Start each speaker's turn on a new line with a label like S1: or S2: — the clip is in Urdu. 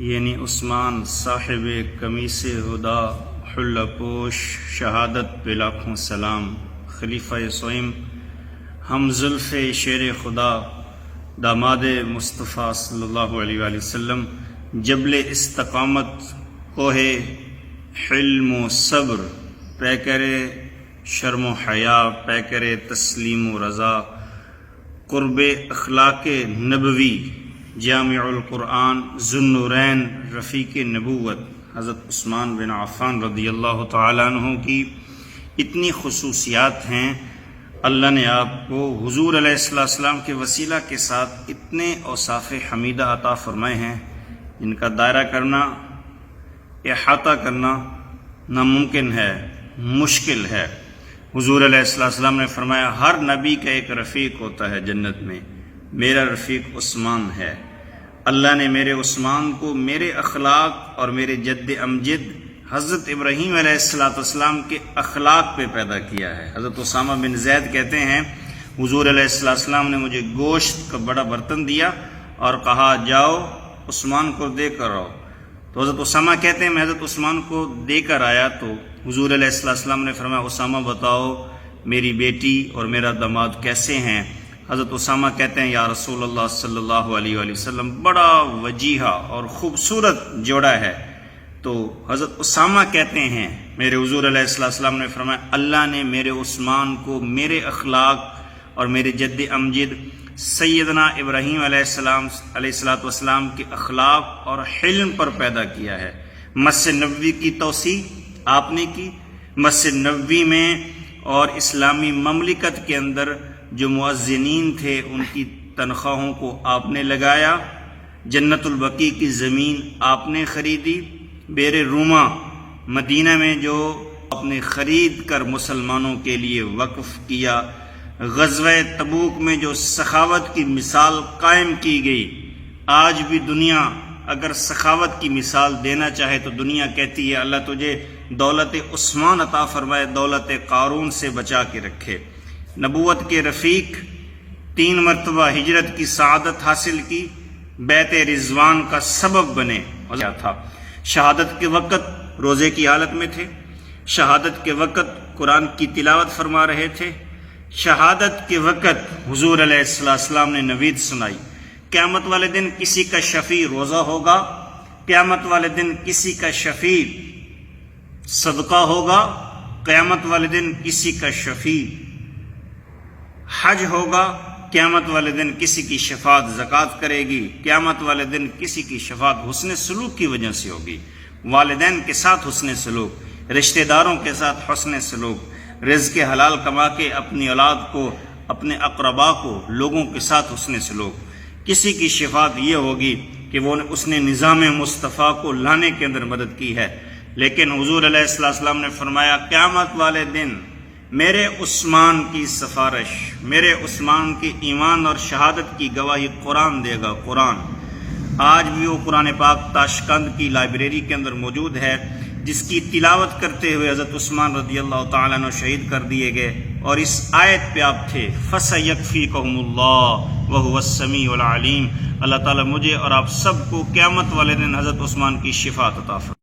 S1: یعنی عثمان صاحب قمیص ہدا حلہ پوش، شہادت پہ لاکھوں سلام، خلیفہ سوئم، ہم زلف شیر خدا، داماد مصطفیٰ صلی اللہ علیہ وآلہ وسلم، جبل استقامت، کوہ حلم و صبر، پیکر شرم و حیا، پیکر تسلیم و رضا، قرب اخلاق نبوی، جامع القرآن، ذو النورین، رفیق نبوت حضرت عثمان بن عفان رضی اللہ تعالیٰ عنہ کی اتنی خصوصیات ہیں۔ اللہ نے آپ کو حضور علیہ السلام کے وسیلہ کے ساتھ اتنے اوصاف حمیدہ عطا فرمائے ہیں جن کا دائرہ کرنا، احاطہ کرنا ناممکن ہے، مشکل ہے۔ حضور علیہ السلام نے فرمایا ہر نبی کا ایک رفیق ہوتا ہے جنت میں، میرا رفیق عثمان ہے۔ اللہ نے میرے عثمان کو میرے اخلاق اور میرے جد امجد حضرت ابراہیم علیہ السلام کے اخلاق پہ پیدا کیا ہے۔ حضرت اسامہ بن زید کہتے ہیں حضور علیہ السلام نے مجھے گوشت کا بڑا برتن دیا اور کہا جاؤ عثمان کو دے کر آؤ۔ تو حضرت اسامہ کہتے ہیں میں حضرت عثمان کو دے کر آیا تو حضور علیہ السلام نے فرمایا اسامہ بتاؤ میری بیٹی اور میرا داماد کیسے ہیں؟ حضرت اسامہ کہتے ہیں یا رسول اللہ صلی اللہ علیہ وآلہ وسلم بڑا وجیحہ اور خوبصورت جوڑا ہے۔ تو حضرت اسامہ کہتے ہیں میرے حضور علیہ السلام نے فرمایا اللہ نے میرے عثمان کو میرے اخلاق اور میرے جد امجد سیدنا ابراہیم علیہ السلام کے اخلاق اور حلم پر پیدا کیا ہے۔ مسجد نبوی کی توسیع آپ نے کی، مسجد نبوی میں اور اسلامی مملکت کے اندر جو مؤذنین تھے ان کی تنخواہوں کو آپ نے لگایا، جنت البقیع کی زمین آپ نے خریدی، بیر روما مدینہ میں جو آپ نے خرید کر مسلمانوں کے لیے وقف کیا، غزوہ تبوک میں جو سخاوت کی مثال قائم کی گئی۔ آج بھی دنیا اگر سخاوت کی مثال دینا چاہے تو دنیا کہتی ہے اللہ تجھے دولت عثمان عطا فرمائے، دولت قارون سے بچا کے رکھے۔ نبوت کے رفیق، 3 مرتبہ ہجرت کی سعادت حاصل کی، بیت رضوان کا سبب بنے تھا۔ شہادت کے وقت روزے کی حالت میں تھے، شہادت کے وقت قرآن کی تلاوت فرما رہے تھے، شہادت کے وقت حضور علیہ السلام نے نوید سنائی قیامت والے دن کسی کا شفیع روزہ ہوگا، قیامت والے دن کسی کا شفیع صدقہ ہوگا، قیامت والے دن کسی کا شفیع حج ہوگا، قیامت والے دن کسی کی شفاعت زکوٰۃ کرے گی، قیامت والے دن کسی کی شفاعت حسن سلوک کی وجہ سے ہوگی۔ والدین کے ساتھ حسن سلوک، رشتہ داروں کے ساتھ حسن سلوک، رزق حلال کما کے اپنی اولاد کو، اپنے اقربا کو، لوگوں کے ساتھ حسن سلوک۔ کسی کی شفاعت یہ ہوگی کہ اس نے نظام مصطفیٰ کو لانے کے اندر مدد کی ہے۔ لیکن حضور علیہ السلام نے فرمایا قیامت والے دن میرے عثمان کی سفارش، میرے عثمان کی ایمان اور شہادت کی گواہی قرآن دے گا۔ قرآن آج بھی وہ قرآن پاک تاشقند کی لائبریری کے اندر موجود ہے جس کی تلاوت کرتے ہوئے حضرت عثمان رضی اللہ تعالیٰ عنہ شہید کر دیے گئے، اور اس آیت پہ آپ تھے فَسَيَكْفِيكَهُمُ اللَّهُ وَهُوَ السَّمِيعُ الْعَلِيمُ۔ اللہ تعالیٰ مجھے اور آپ سب کو قیامت والے دن حضرت عثمان کی شفاعت عطا فرمائے۔